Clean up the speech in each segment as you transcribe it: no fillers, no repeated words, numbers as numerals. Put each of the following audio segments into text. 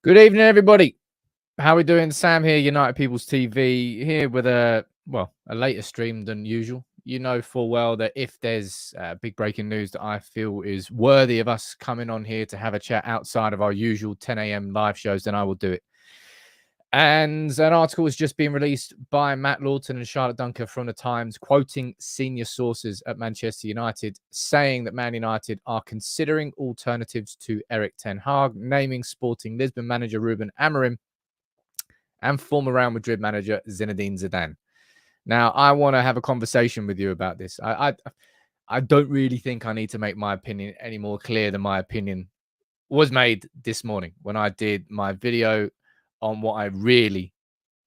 Good evening, everybody. How we doing? Sam here, United People's TV, here with a later stream than usual. You know full well that if there's big breaking news that I feel is worthy of us coming on here to have a chat outside of our usual 10 a.m. live shows, then I will do it. And an article has just been released by Matt Lawton and Charlotte Duncker from the Times, quoting senior sources at Manchester United, saying that Man United are considering alternatives to Erik Ten Hag, naming Sporting Lisbon manager Ruben Amorim and former Real Madrid manager Zinedine Zidane. Now, I want to have a conversation with you about this. I don't really think I need to make my opinion any more clear than my opinion was made this morning when I did my video on what I really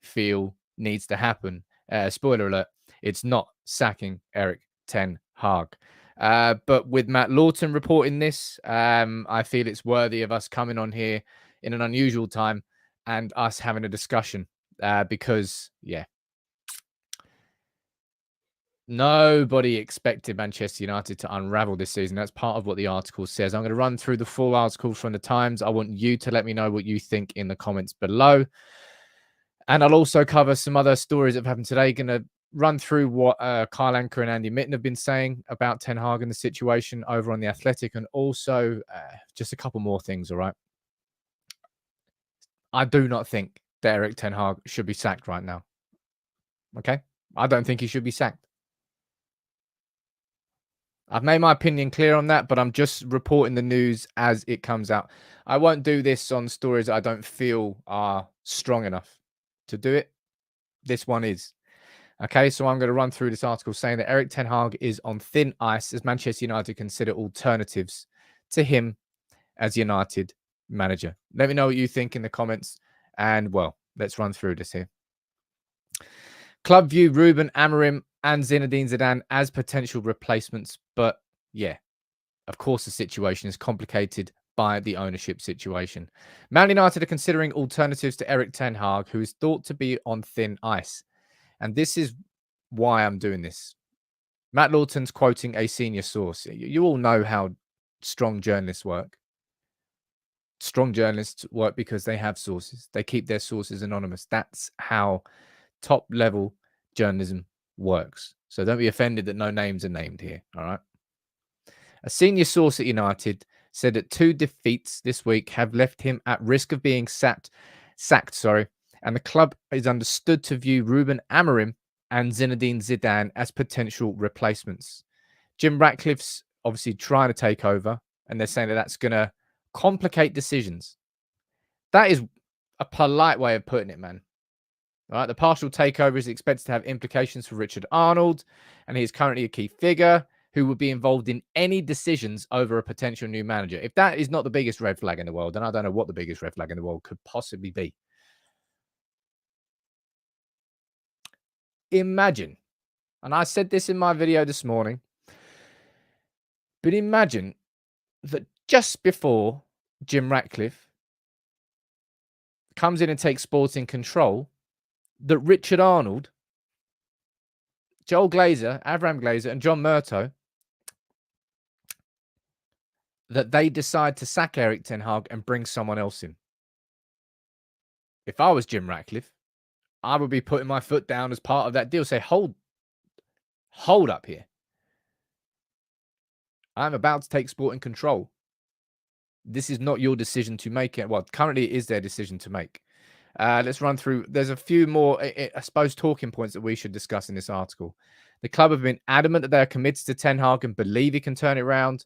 feel needs to happen. Spoiler alert, it's not sacking Erik Ten Hag. But with Matt Lawton reporting this, I feel it's worthy of us coming on here in an unusual time and us having a discussion because, nobody expected Manchester United to unravel this season. That's part of what the article says. I'm going to run through the full article from the Times. I want you to let me know what you think in the comments below. And I'll also cover some other stories that have happened today. Going to run through what Kyle Anker and Andy Mitten have been saying about Ten Hag and the situation over on The Athletic, and also just a couple more things, all right? I do not think that Erik Ten Hag should be sacked right now. Okay? I don't think he should be sacked. I've made my opinion clear on that, but I'm just reporting the news as it comes out. I won't do this on stories that I don't feel are strong enough to do it. This one is. Okay, so I'm going to run through this article saying that Erik Ten Hag is on thin ice as Manchester United consider alternatives to him as United manager. Let me know what you think in the comments. And, well, let's run through this here. Club view Ruben Amorim and Zinedine Zidane as potential replacements. But, yeah, of course, the situation is complicated by the ownership situation. Man United are considering alternatives to Erik Ten Hag, who is thought to be on thin ice. And this is why I'm doing this. Matt Lawton's quoting a senior source. You all know how strong journalists work. Strong journalists work because they have sources. They keep their sources anonymous. That's how top-level journalism works. So don't be offended that no names are named here, all right? A senior source at United said that 2 defeats this week have left him at risk of being sacked, and the club is understood to view Ruben Amorim and Zinedine Zidane as potential replacements. Jim Ratcliffe's obviously trying to take over, and they're saying that that's going to complicate decisions. That is a polite way of putting it, man. All right, the partial takeover is expected to have implications for Richard Arnold, and he is currently a key figure who would be involved in any decisions over a potential new manager. If that is not the biggest red flag in the world, then I don't know what the biggest red flag in the world could possibly be. Imagine, and I said this in my video this morning, but imagine that just before Jim Ratcliffe comes in and takes Sporting control, that Richard Arnold, Joel Glazer, Avram Glazer, and John Murtough, that they decide to sack Erik Ten Hag and bring someone else in. If I was Jim Ratcliffe, I would be putting my foot down as part of that deal. Say, hold up here. I'm about to take Sporting control. This is not your decision to make it. Well, currently it is their decision to make. Let's run through. There's a few more, I suppose, talking points that we should discuss in this article. The club have been adamant that they are committed to Ten Hag and believe he can turn it around.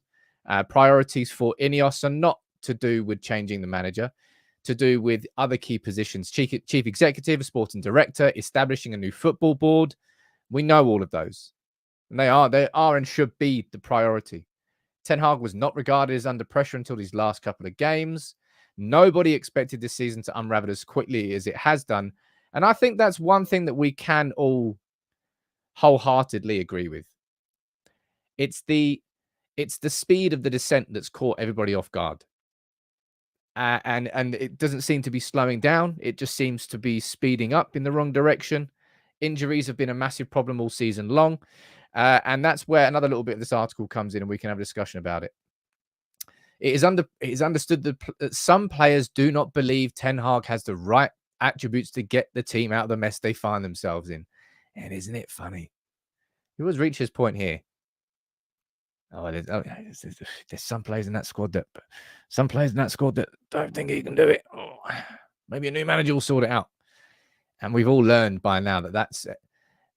Priorities for Ineos are not to do with changing the manager, to do with other key positions. Chief executive, sporting director, establishing a new football board. We know all of those. And they are and should be the priority. Ten Hag was not regarded as under pressure until these last couple of games. Nobody expected this season to unravel as quickly as it has done. And I think that's one thing that we can all wholeheartedly agree with. It's the speed of the descent that's caught everybody off guard. And it doesn't seem to be slowing down. It just seems to be speeding up in the wrong direction. Injuries have been a massive problem all season long. And that's where another little bit of this article comes in and we can have a discussion about it. It is understood that some players do not believe Ten Hag has the right attributes to get the team out of the mess they find themselves in. And isn't it funny? He was reach his point here. There's some players in that squad that don't think he can do it. Oh, maybe a new manager will sort it out. And we've all learned by now that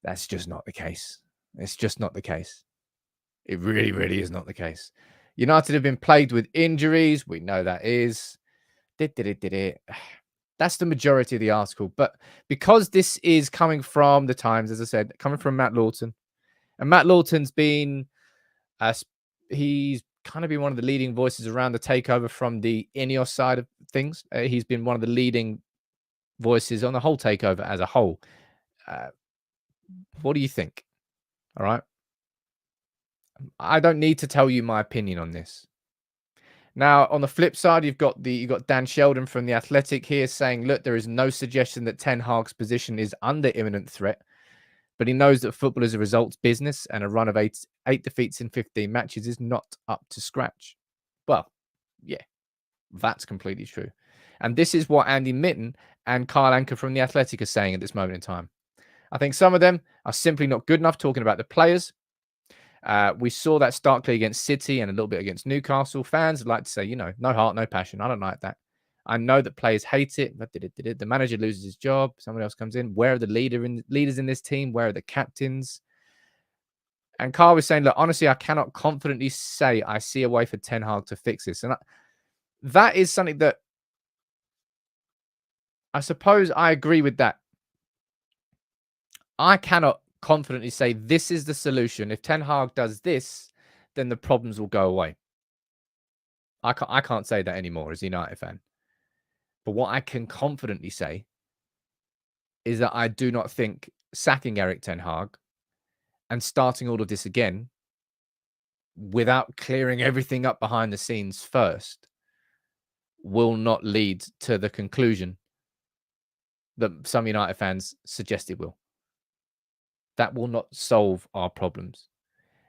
that's just not the case. It's just not the case. It really, really is not the case. United have been plagued with injuries. We know that is. That's the majority of the article. But because this is coming from the Times, as I said, coming from Matt Lawton, and Matt Lawton's been, he's kind of been one of the leading voices around the takeover from the Ineos side of things. He's been one of the leading voices on the whole takeover as a whole. What do you think? All right. I don't need to tell you my opinion on this. Now, on the flip side, you've got Dan Sheldon from The Athletic here saying, look, there is no suggestion that Ten Hag's position is under imminent threat, but he knows that football is a results business and a run of eight defeats in 15 matches is not up to scratch. Well, yeah, that's completely true. And this is what Andy Mitten and Kyle Anker from The Athletic are saying at this moment in time. I think some of them are simply not good enough talking about the players. We saw that starkly against City and a little bit against Newcastle. Fans like to say, no heart, no passion. I don't like that. I know that players hate it, but the manager loses his job. Someone else comes in. Where are the leaders in this team? Where are the captains? And Carl was saying, look, honestly, I cannot confidently say I see a way for Ten Hag to fix this. And that is something that I suppose I agree with that. I cannot confidently say this is the solution. If Ten Hag does this, then the problems will go away. I can't say that anymore as a United fan. But what I can confidently say is that I do not think sacking Erik Ten Hag and starting all of this again without clearing everything up behind the scenes first will not lead to the conclusion that some United fans suggest it will. That will not solve our problems.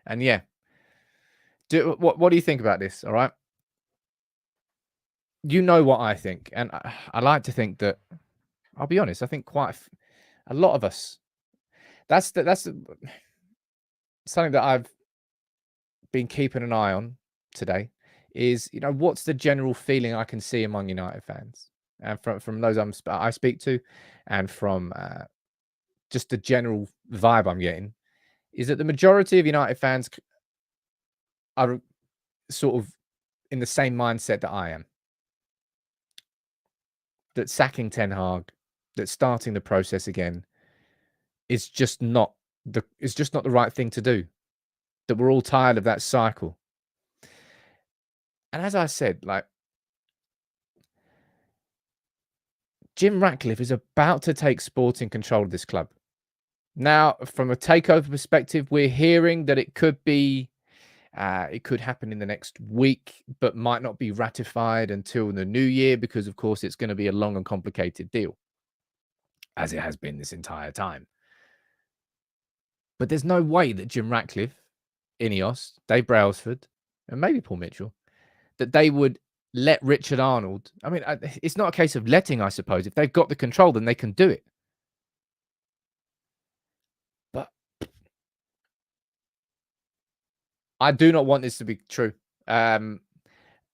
And yeah, what do you think about this? All right. You know what I think. And I like to think that, I'll be honest, I think quite a lot of us, that's something that I've been keeping an eye on today is, what's the general feeling I can see among United fans and from those I speak to and from just the general vibe I'm getting is that the majority of United fans are sort of in the same mindset that I am. That sacking Ten Hag, that starting the process again is just not the right thing to do. That we're all tired of that cycle. And as I said, like, Jim Ratcliffe is about to take sporting control of this club. Now, from a takeover perspective, we're hearing that it could happen in the next week, but might not be ratified until the new year because, of course, it's going to be a long and complicated deal, as it has been this entire time. But there's no way that Jim Ratcliffe, Ineos, Dave Brailsford, and maybe Paul Mitchell, that they would let Richard Arnold. I mean, it's not a case of letting, I suppose. If they've got the control, then they can do it. But I do not want this to be true. And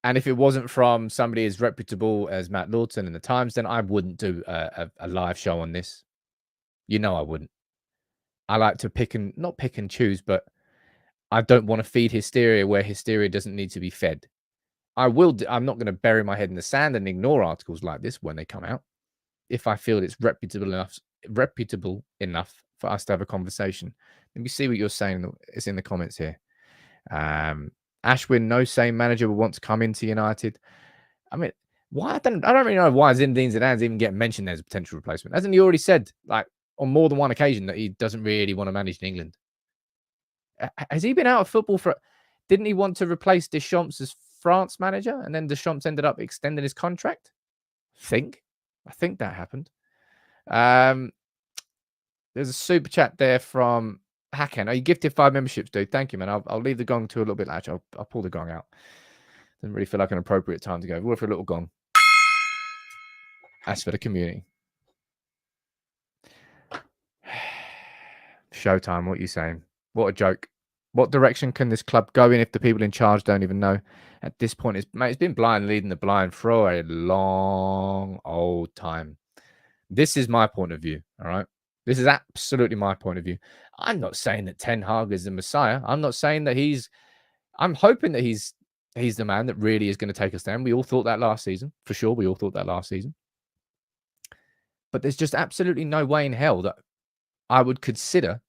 if it wasn't from somebody as reputable as Matt Lawton in the Times, then I wouldn't do a live show on this. I wouldn't. I like to not pick and choose, but I don't want to feed hysteria where hysteria doesn't need to be fed. I'm not going to bury my head in the sand and ignore articles like this when they come out. If I feel it's reputable enough for us to have a conversation. Let me see what you're saying. It's in the comments here. Ashwin, no same manager will want to come into United. I mean, why? I don't really know why Zinedine Zidane's even getting mentioned as a potential replacement. Hasn't he already said, like, on more than one occasion that he doesn't really want to manage in England? Has he been out of football for? Didn't he want to replace Deschamps as France manager, and then Deschamps ended up extending his contract? I think that happened. There's a super chat there from Hacken. Oh, you gifted 5 memberships, dude. Thank you, man. I'll leave the gong to a little bit later. I'll pull the gong out. Doesn't really feel like an appropriate time to go. We're for a little gong. As for the community. Showtime, what are you saying? What a joke. What direction can this club go in if the people in charge don't even know? At this point, it's been blind leading the blind for a long old time. This is my point of view, all right? This is absolutely my point of view. I'm not saying that Ten Hag is the Messiah. I'm not saying that I'm hoping that he's the man that really is going to take us down. We all thought that last season. For sure, we all thought that last season. But there's just absolutely no way in hell that I would consider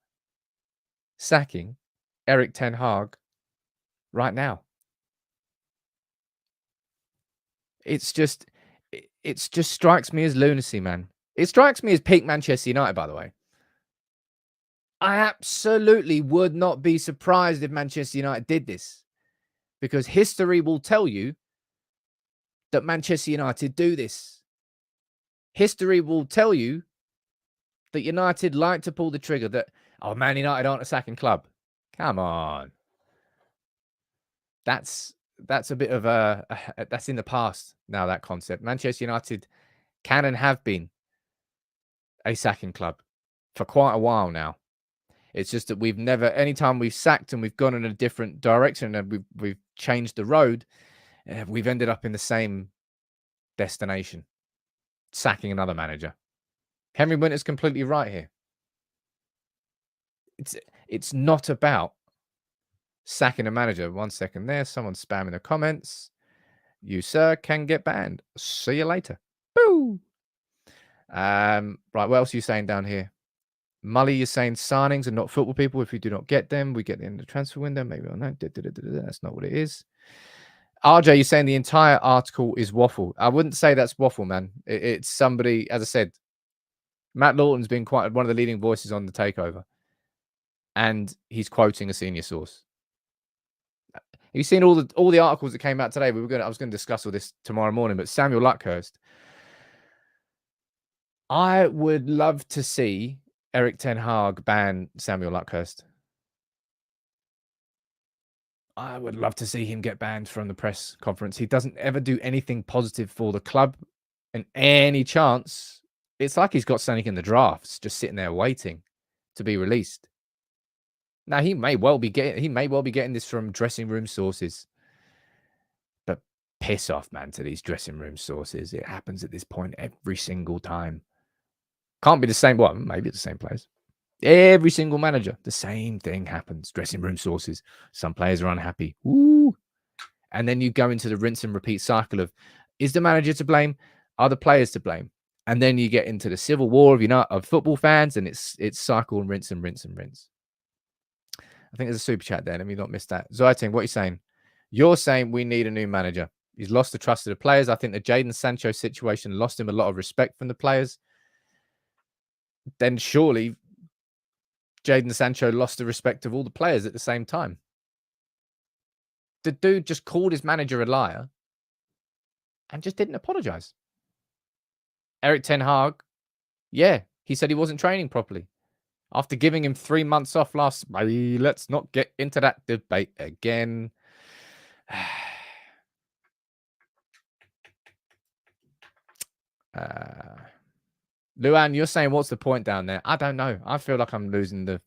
sacking Erik Ten Hag right now. It just strikes me as lunacy, man. It strikes me as peak Manchester United, by the way. I absolutely would not be surprised if Manchester United did this, because history will tell you that Manchester United do this. History will tell you that United like to pull the trigger, that, oh, Man United aren't a sacking club. Come on. That's a bit of that's in the past now, that concept. Manchester United can and have been a sacking club for quite a while now. It's just that we've never, anytime we've sacked and we've gone in a different direction and we've changed the road, we've ended up in the same destination, sacking another manager. Henry Winter's completely right here. It's not about sacking a manager. 1 second there. Someone's spamming the comments. You, sir, can get banned. See you later. Boo! Right, what else are you saying down here? Mully, you're saying signings and not football people. If we do not get them, we get them in the transfer window. Maybe on that. That's not what it is. RJ, you're saying the entire article is waffle. I wouldn't say that's waffle, man. It's somebody, as I said, Matt Lawton's been quite one of the leading voices on the takeover. And he's quoting a senior source. Have you seen all the articles that came out today? I was going to discuss all this tomorrow morning, but Samuel Luckhurst. I would love to see Erik Ten Hag ban Samuel Luckhurst. I would love to see him get banned from the press conference. He doesn't ever do anything positive for the club, and any chance, it's like he's got something in the drafts, just sitting there waiting to be released. Now, he may well be getting this from dressing room sources, but piss off, man, to these dressing room sources. It happens at this point every single time. Can't be the same. Well, maybe it's the same players. Every single manager, the same thing happens. Dressing room sources. Some players are unhappy. Ooh. And then you go into the rinse and repeat cycle of, is the manager to blame? Are the players to blame? And then you get into the civil war of football fans, and it's cycle and rinse and rinse and rinse. I think there's a super chat there. Let me not miss that. Zoiting, what are you saying? You're saying we need a new manager. He's lost the trust of the players. I think the Jadon Sancho situation lost him a lot of respect from the players. Then surely Jadon Sancho lost the respect of all the players at the same time. The dude just called his manager a liar and just didn't apologize. Erik Ten Hag, yeah, he said he wasn't training properly. After giving him 3 months off last... Let's not get into that debate again. Luan, you're saying what's the point down there? I don't know. I feel like I'm losing the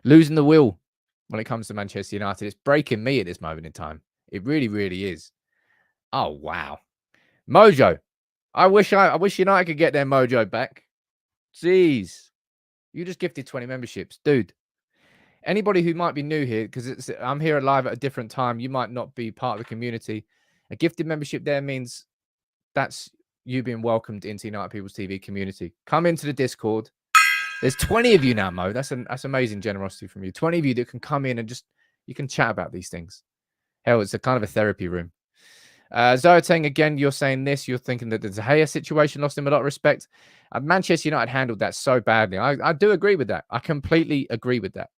will when it comes to Manchester United. It's breaking me at this moment in time. It really, really is. Oh, wow. Mojo. I wish United could get their mojo back. Jeez. You just gifted 20 memberships. Dude. Anybody who might be new here, because I'm here live at a different time, you might not be part of the community. A gifted membership there means that's you being welcomed into United People's TV community. Come into the Discord. There's 20 of you now, Mo. That's amazing generosity from you. 20 of you that can come in and just, you can chat about these things. Hell, it's a kind of a therapy room. Zoateng, again, you're saying this. You're thinking that the De Gea situation lost him a lot of respect. Manchester United handled that so badly. I do agree with that. I completely agree with that.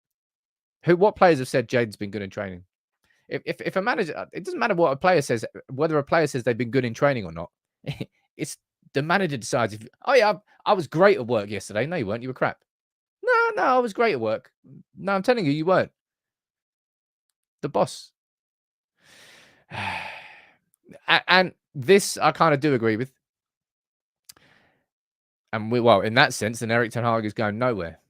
What players have said Jadon's been good in training? If a manager, it doesn't matter what a player says, whether a player says they've been good in training or not. It's the manager decides if, oh yeah, I was great at work yesterday. No, you weren't. You were crap. No, I was great at work. No, I'm telling you, you weren't. The boss. And this I kind of do agree with. And well, in that sense, then Erik Ten Hag is going nowhere.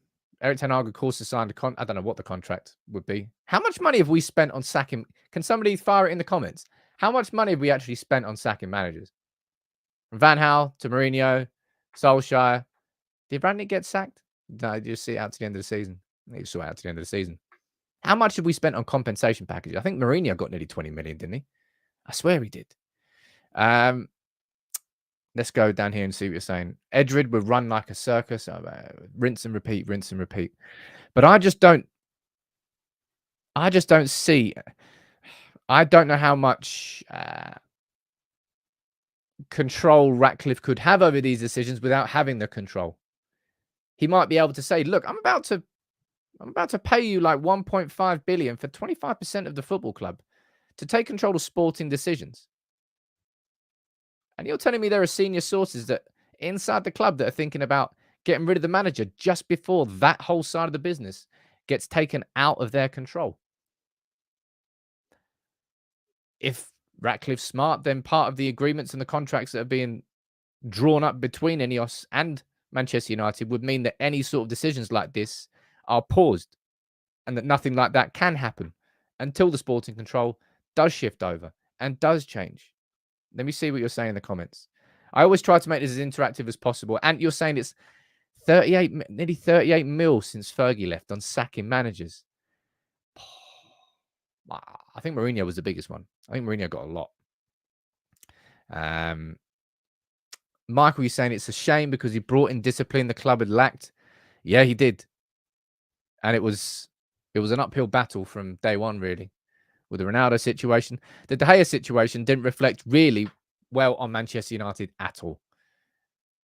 Erik Ten Hag, of course, has signed I don't know what the contract would be. How much money have we spent on sacking? Can somebody fire it in the comments? How much money have we actually spent on sacking managers? From Van Gaal to Mourinho, Solskjaer. Did Rangnick get sacked? No, you just see it out to the end of the season. You saw it out to the end of the season. How much have we spent on compensation packages? I think Mourinho got nearly 20 million, didn't he? I swear he did. Let's go down here and see what you're saying. Edred would run like a circus. Rinse and repeat, rinse and repeat. But I just don't see. I don't know how much control Ratcliffe could have over these decisions without having the control. He might be able to say, "Look, I'm about to pay you like 1.5 billion for 25% of the football club to take control of sporting decisions." And you're telling me there are senior sources that inside the club that are thinking about getting rid of the manager just before that whole side of the business gets taken out of their control. If Ratcliffe's smart, then part of the agreements and the contracts that are being drawn up between Ineos and Manchester United would mean that any sort of decisions like this are paused and that nothing like that can happen until the sporting control does shift over and does change. Let me see what you're saying in the comments. I always try to make this as interactive as possible. And you're saying it's nearly 38 mil since Fergie left on sacking managers. I think Mourinho was the biggest one. I think Mourinho got a lot. Michael, you're saying it's a shame because he brought in discipline the club had lacked. Yeah, he did. And it was an uphill battle from day one, really. With the Ronaldo situation. The De Gea situation didn't reflect really well on Manchester United at all.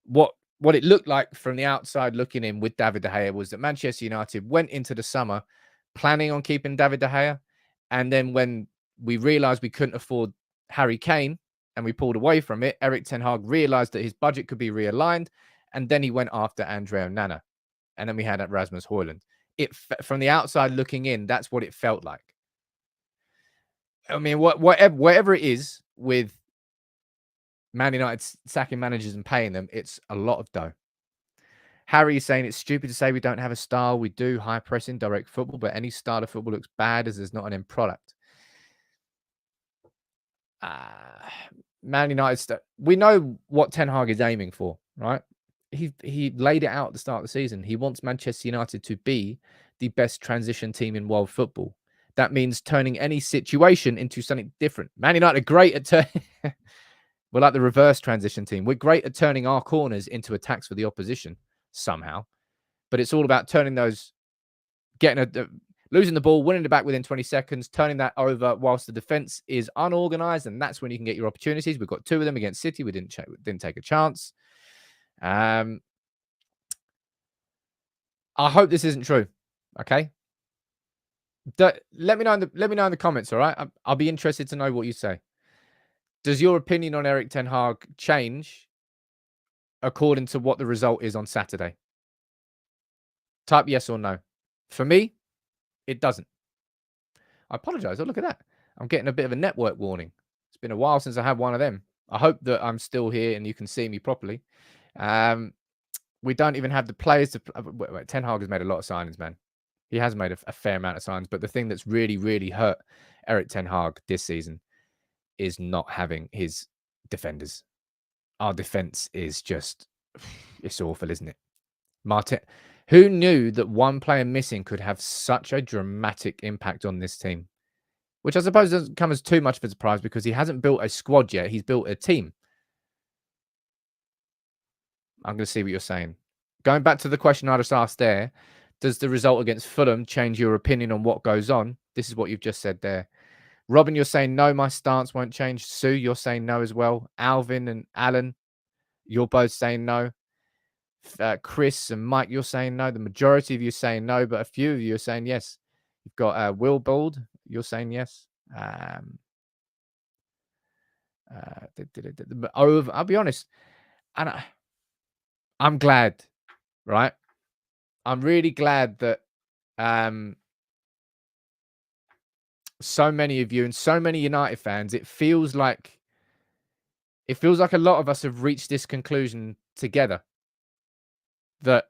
What it looked like from the outside looking in with David De Gea was that Manchester United went into the summer planning on keeping David De Gea. And then when we realised we couldn't afford Harry Kane and we pulled away from it, Erik Ten Hag realised that his budget could be realigned. And then he went after Andre Onana. And then we had Rasmus Højlund. From the outside looking in, that's what it felt like. I mean, whatever it is with Man United sacking managers and paying them, it's a lot of dough. Harry is saying it's stupid to say we don't have a style. We do high pressing, direct football, but any style of football looks bad as there's not an end product. Man United, we know what Ten Hag is aiming for, right? He laid it out at the start of the season. He wants Manchester United to be the best transition team in world football. That means turning any situation into something different. Man United are great at turning. We're like the reverse transition team. We're great at turning our corners into attacks for the opposition somehow. But it's all about turning those, losing the ball, winning it back within 20 seconds, turning that over whilst the defense is unorganized. And that's when you can get your opportunities. We've got two of them against City. We didn't take a chance. I hope this isn't true. Okay. Let me know in the comments. All right. I'll be interested to know what you say. Does your opinion on Erik Ten Hag change according to what the result is on Saturday? Type yes or no. For me, it doesn't. I apologize. Oh, look at that. I'm getting a bit of a network warning. It's been a while since I had one of them. I hope that I'm still here and you can see me properly. We don't even have the players to. Ten Hag has made a lot of signings, man. He has made a fair amount of signings. But the thing that's really, really hurt Erik Ten Hag this season is not having his defenders. Our defense is just, it's awful, isn't it? Martin, who knew that one player missing could have such a dramatic impact on this team? Which I suppose doesn't come as too much of a surprise because he hasn't built a squad yet. He's built a team. I'm going to see what you're saying. Going back to the question I just asked there, does the result against Fulham change your opinion on what goes on? This is what you've just said there. Robin, you're saying no, my stance won't change. Sue, you're saying no as well. Alvin and Alan, you're both saying no. Chris and Mike, you're saying no. The majority of you are saying no, but a few of you are saying yes. You've got Will Bald, you're saying yes. I'll be honest, and I'm glad, right? I'm really glad that so many of you and so many United fans, it feels like It feels like a lot of us have reached this conclusion together that,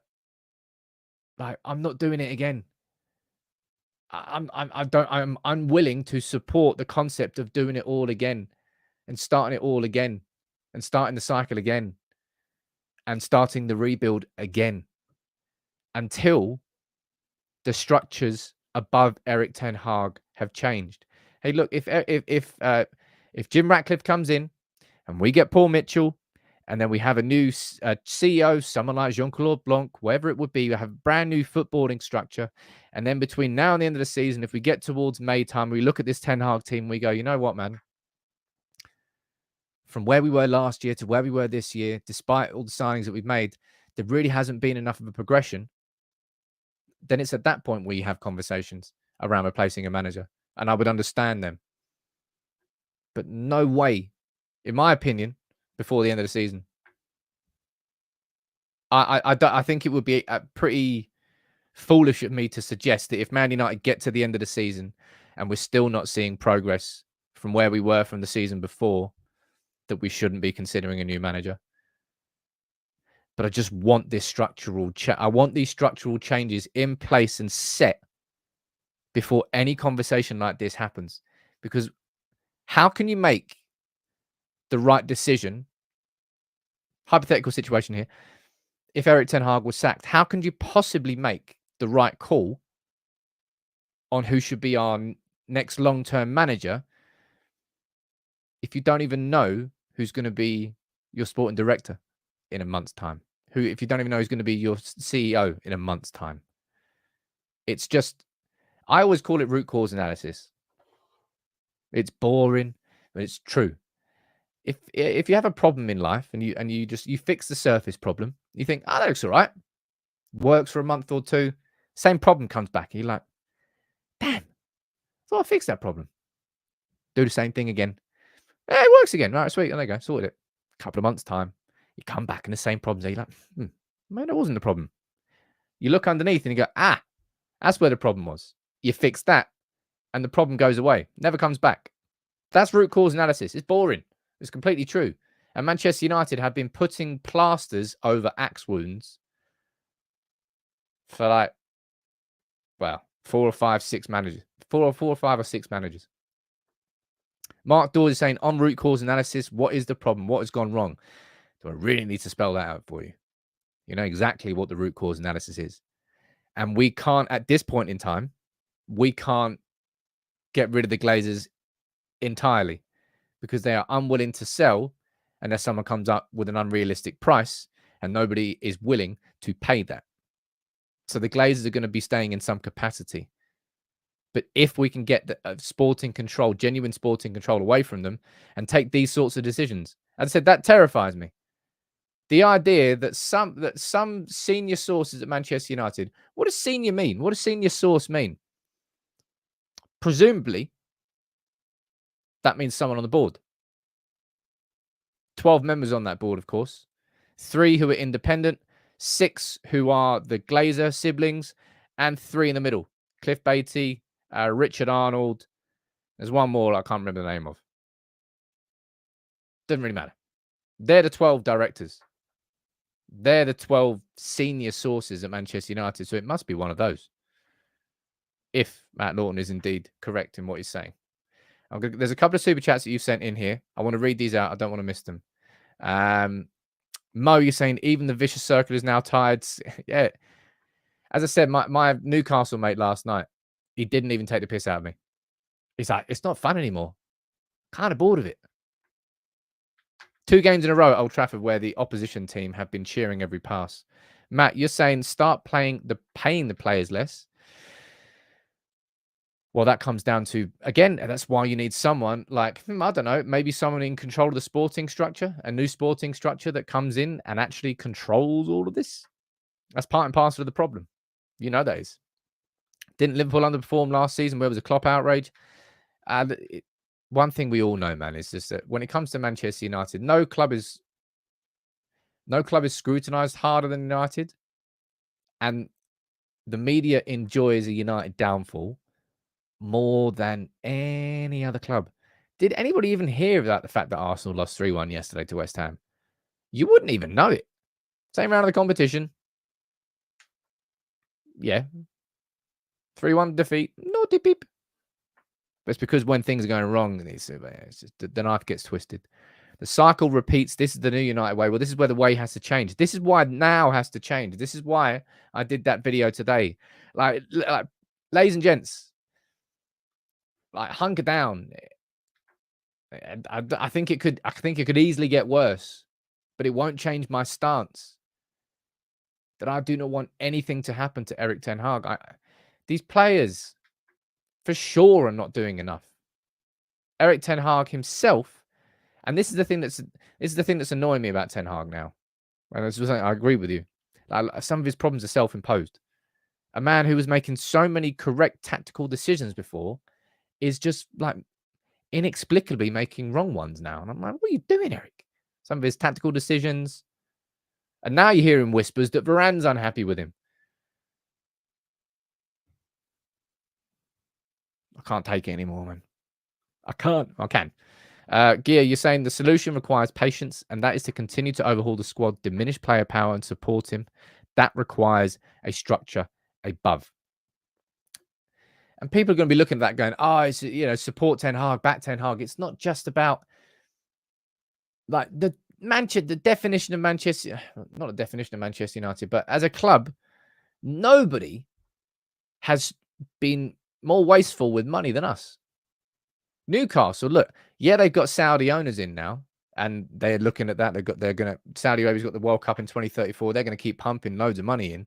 like, I'm not doing it again. I'm unwilling to support the concept of doing it all again and starting it all again and starting the cycle again and starting the rebuild again until the structures above Erik Ten Hag have changed. Hey, look, if Jim Ratcliffe comes in and we get Paul Mitchell, and then we have a new CEO, someone like Jean-Claude Blanc, whatever it would be, we have a brand new footballing structure. And then between now and the end of the season, if we get towards May time, we look at this Ten Hag team, we go, you know what, man? From where we were last year to where we were this year, despite all the signings that we've made, there really hasn't been enough of a progression. Then it's at that point where you have conversations around replacing a manager. And I would understand them. But no way, in my opinion, before the end of the season. I think it would be pretty foolish of me to suggest that if Man United get to the end of the season and we're still not seeing progress from where we were from the season before, that we shouldn't be considering a new manager. But I just want this I want these structural changes in place and set before any conversation like this happens. Because how can you make the right decision? Hypothetical situation here. If Erik Ten Hag was sacked, how can you possibly make the right call on who should be our next long-term manager if you don't even know who's going to be your sporting director in a month's time? If you don't even know who's going to be your CEO in a month's time? It's just, I always call it root cause analysis. It's boring, but it's true. If you have a problem in life and you fix the surface problem, you think, oh, that looks all right. Works for a month or two, same problem comes back. And you're like, damn, I thought I fixed that problem. Do the same thing again. It works again. Right, sweet. There you go. Sorted it. A couple of months' time, you come back and the same problems. You're like, man, that wasn't the problem. You look underneath and you go, that's where the problem was. You fix that and the problem goes away. Never comes back. That's root cause analysis. It's boring. It's completely true. And Manchester United have been putting plasters over axe wounds for 4 or 5, 6 managers. 4 or 5 or 6 managers. Mark Dawes is saying, on root cause analysis, what is the problem? What has gone wrong? So I really need to spell that out for you. You know exactly what the root cause analysis is. And we can't, at this point in time, we can't get rid of the Glazers entirely because they are unwilling to sell unless someone comes up with an unrealistic price and nobody is willing to pay that. So the Glazers are going to be staying in some capacity. But if we can get the sporting control, genuine sporting control away from them and take these sorts of decisions, as I said, that terrifies me. The idea that some senior sources at Manchester United, what does senior mean? What does senior source mean? Presumably, that means someone on the board. 12 members on that board, of course. 3 who are independent, 6 who are the Glazer siblings, and 3 in the middle. Cliff Beattie, Richard Arnold. There's one more I can't remember the name of. Doesn't really matter. They're the 12 directors. They're the 12 senior sources at Manchester United, so it must be one of those. If Matt Lawton is indeed correct in what he's saying. There's a couple of super chats that you've sent in here. I want to read these out. I don't want to miss them. Mo, you're saying even the vicious circle is now tied. Yeah. As I said, my Newcastle mate last night, he didn't even take the piss out of me. He's like, it's not fun anymore. Kind of bored of it. 2 games in a row at Old Trafford where the opposition team have been cheering every pass. Matt, you're saying start paying the players less. Well, that comes down to, again, that's why you need someone like, I don't know, maybe someone in control of the sporting structure, a new sporting structure that comes in and actually controls all of this. That's part and parcel of the problem. You know that is. Didn't Liverpool underperform last season where it was a Klopp outrage? One thing we all know, man, is just that when it comes to Manchester United, no club is scrutinized harder than United. And the media enjoys a United downfall more than any other club. Did anybody even hear about the fact that Arsenal lost 3-1 yesterday to West Ham? You wouldn't even know it. Same round of the competition. Yeah. 3-1 defeat. Naughty peep. But it's because when things are going wrong, it's just, the knife gets twisted. The cycle repeats. This is the new United way. Well, this is where the way has to change. This is why now has to change. This is why I did that video today. Like ladies and gents, like hunker down. I think it could. I think it could easily get worse, but it won't change my stance. That I do not want anything to happen to Erik Ten Hag. These players, for sure, are not doing enough. Erik Ten Hag himself, and this is the thing that's annoying me about Ten Hag now. And this is something I agree with you. Like, some of his problems are self-imposed. A man who was making so many correct tactical decisions before is just like inexplicably making wrong ones now. And I'm like, what are you doing, Erik? Some of his tactical decisions. And now you're hearing whispers that Varane's unhappy with him. I can't take it anymore, man. I can't. I can. Gia, you're saying the solution requires patience, and that is to continue to overhaul the squad, diminish player power, and support him. That requires a structure above. And people are going to be looking at that going, oh, it's, support Ten Hag, back Ten Hag. It's not just about like the definition of Manchester, not a definition of Manchester United, but as a club, nobody has been more wasteful with money than us. Newcastle, look, yeah, they've got Saudi owners in now, and they're looking at that. Saudi Arabia's got the World Cup in 2034. They're going to keep pumping loads of money in.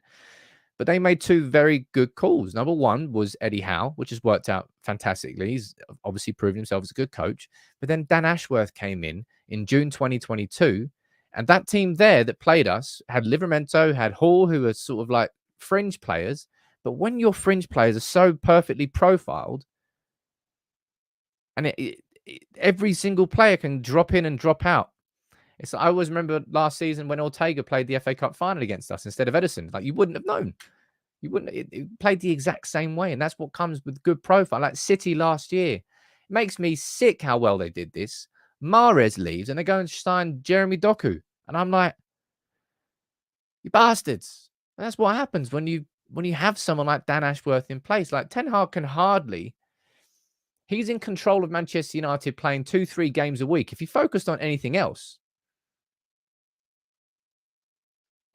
But they made two very good calls. Number one was Eddie Howe, which has worked out fantastically. He's obviously proven himself as a good coach. But then Dan Ashworth came in June 2022, and that team there that played us had Livramento, had Hall, who are sort of like fringe players. But when your fringe players are so perfectly profiled, and every single player can drop in and drop out. I always remember last season when Ortega played the FA Cup final against us instead of Edison. Like, you wouldn't have known. You wouldn't. It played the exact same way, and that's what comes with good profile. Like City last year, it makes me sick how well they did this. Mahrez leaves, and they go and sign Jeremy Doku, and I'm like, you bastards. And that's what happens when you have someone like Dan Ashworth in place. Like Ten Hag can hardly. He's in control of Manchester United, playing 2-3 games a week. If he focused on anything else,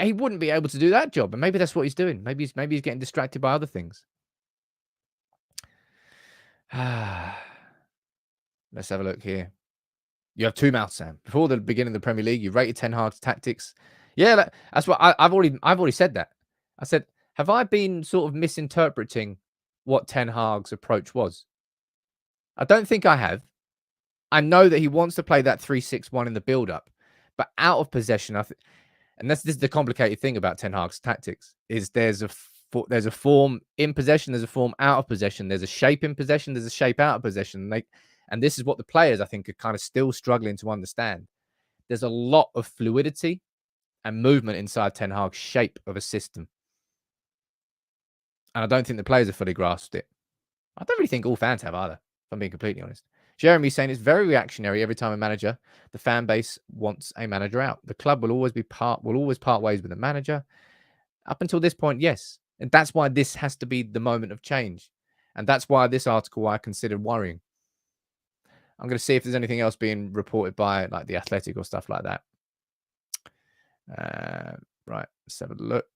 he wouldn't be able to do that job. And maybe that's what he's doing. Maybe he's getting distracted by other things. Let's have a look here. You have two mouths, Sam. Before the beginning of the Premier League, you rated Ten Hag's tactics. Yeah, that's what I've already said that. I said, have I been sort of misinterpreting what Ten Hag's approach was? I don't think I have. I know that he wants to play that 3-6-1 in the build-up, but out of possession, and this is the complicated thing about Ten Hag's tactics, is there's a form in possession, there's a form out of possession, there's a shape in possession, there's a shape out of possession. And this is what the players, I think, are kind of still struggling to understand. There's a lot of fluidity and movement inside Ten Hag's shape of a system. And I don't think the players have fully grasped it. I don't really think all fans have either, if I'm being completely honest. Jeremy's saying it's very reactionary every time the fan base wants a manager out. The club will always part ways with the manager. Up until this point, yes. And that's why this has to be the moment of change. And that's why this article I considered worrying. I'm going to see if there's anything else being reported by like The Athletic or stuff like that. Right, let's have a look.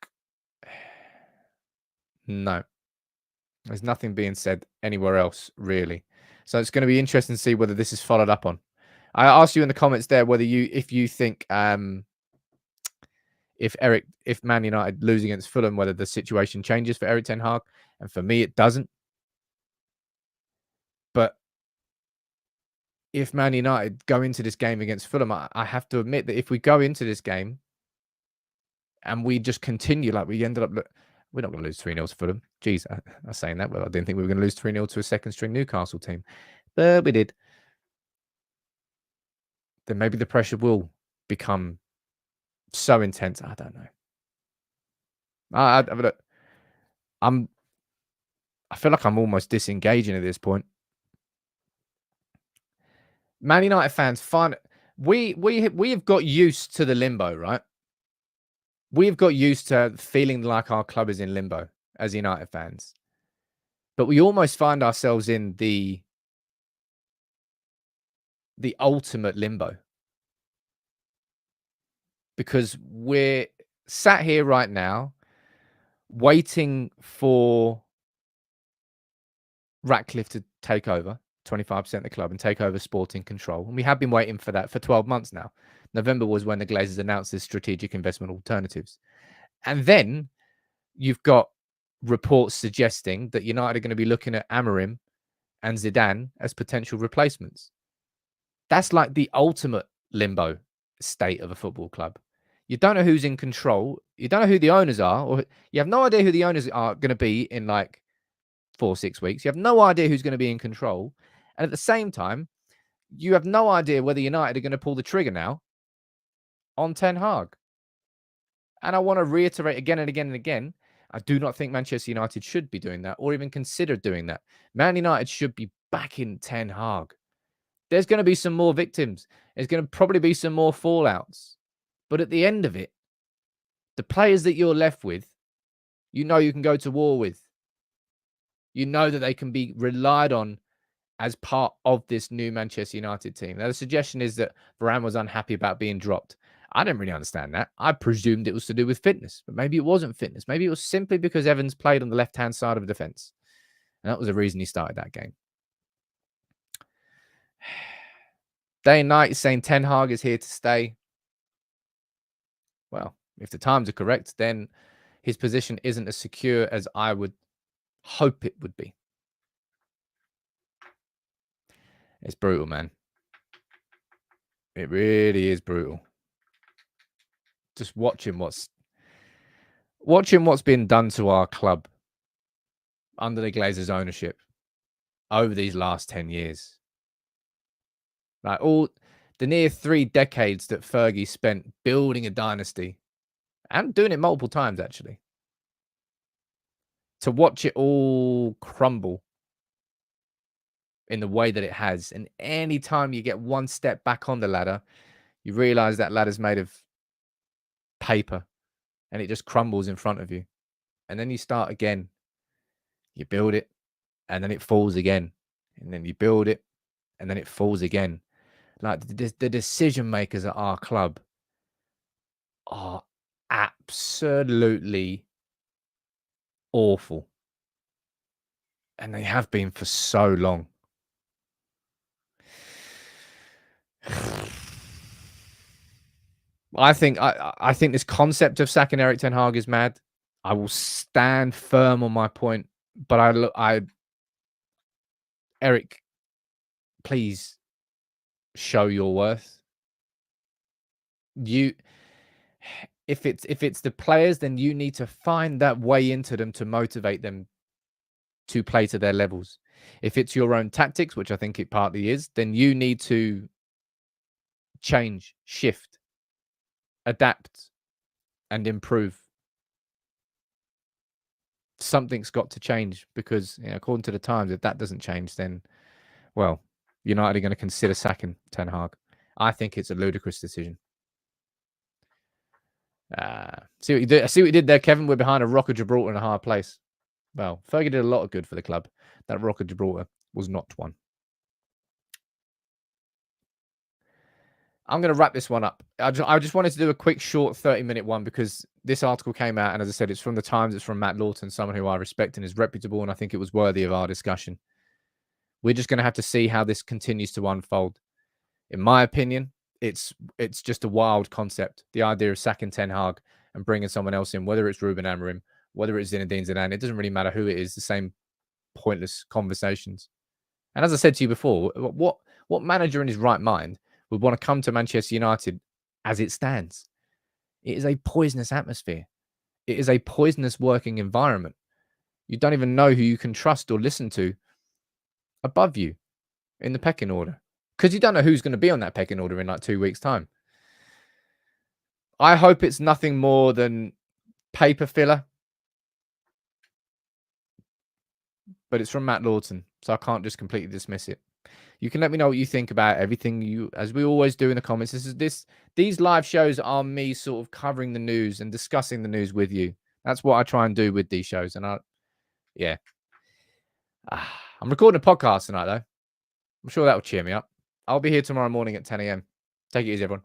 No. There's nothing being said anywhere else, really. So it's going to be interesting to see whether this is followed up on. I asked you in the comments there if you think if Man United lose against Fulham, whether the situation changes for Erik Ten Hag. And for me, it doesn't. But if Man United go into this game against Fulham, I have to admit that if we go into this game and we just continue like we ended up, we're not going to lose 3-0 to Fulham. Jeez, I was saying that. Well, I didn't think we were going to lose 3-0 to a second-string Newcastle team. But we did. Then maybe the pressure will become so intense. I don't know. I feel like I'm almost disengaging at this point. Man United fans, we have got used to the limbo, right? We've got used to feeling like our club is in limbo as United fans, but we almost find ourselves in the ultimate limbo because we're sat here right now waiting for Ratcliffe to take over 25% of the club and take over sporting control. And we have been waiting for that for 12 months now. November was when the Glazers announced this strategic investment alternatives. And then you've got reports suggesting that United are going to be looking at Amorim and Zidane as potential replacements. That's like the ultimate limbo state of a football club. You don't know who's in control. You don't know who the owners are, or you have no idea who the owners are going to be in like 4 6 weeks. You have no idea who's going to be in control. And at the same time, you have no idea whether United are going to pull the trigger now on Ten Hag. And I want to reiterate again and again and again, I do not think Manchester United should be doing that or even consider doing that. Man United should be backing Ten Hag. There's going to be some more victims. There's going to probably be some more fallouts. But at the end of it, the players that you're left with, you know you can go to war with. You know that they can be relied on as part of this new Manchester United team. Now, the suggestion is that Varane was unhappy about being dropped. I didn't really understand that. I presumed it was to do with fitness, but maybe it wasn't fitness. Maybe it was simply because Evans played on the left-hand side of the defence. And that was the reason he started that game. Day and night is saying Ten Hag is here to stay. Well, if the times are correct, then his position isn't as secure as I would hope it would be. It's brutal, man. It really is brutal. Just watching what's been done to our club under the Glazers' ownership over these last 10 years. Like all the near 3 decades that Fergie spent building a dynasty and doing it multiple times, actually. To watch it all crumble in the way that it has. And any time you get one step back on the ladder, you realize that ladder's made of paper and it just crumbles in front of you. And then you start again. You build it and then it falls again. And then you build it and then it falls again. Like the decision makers at our club are absolutely awful. And they have been for so long. I think this concept of sacking Erik Ten Hag is mad. I will stand firm on my point, but Erik, please show your worth. If it's the players, then you need to find that way into them to motivate them to play to their levels. If it's your own tactics, which I think it partly is, then you need to change, shift, adapt, and improve. Something's got to change because, according to the Times, if that doesn't change, then, well, United are going to consider sacking Ten Hag. I think it's a ludicrous decision. See what you did. See what you did there, Kevin. We're behind a Rock of Gibraltar in a hard place. Well, Fergie did a lot of good for the club. That Rock of Gibraltar was not one. I'm going to wrap this one up. I just wanted to do a quick, short 30-minute one because this article came out, and as I said, it's from the Times. It's from Matt Lawton, someone who I respect and is reputable, and I think it was worthy of our discussion. We're just going to have to see how this continues to unfold. In my opinion, it's just a wild concept. The idea of sacking Ten Hag and bringing someone else in, whether it's Ruben Amorim, whether it's Zinedine Zidane, it doesn't really matter who it is. The same pointless conversations. And as I said to you before, what manager in his right mind would want to come to Manchester United as it stands? It is a poisonous atmosphere. It is a poisonous working environment. You don't even know who you can trust or listen to above you in the pecking order because you don't know who's going to be on that pecking order in like 2 weeks' time. I hope it's nothing more than paper filler, but it's from Matt Lawton, so I can't just completely dismiss it. You can let me know what you think about everything, as we always do in the comments. These live shows are me sort of covering the news and discussing the news with you. That's what I try and do with these shows. And yeah. I'm recording a podcast tonight, though. I'm sure that will cheer me up. I'll be here tomorrow morning at 10 a.m. Take it easy, everyone.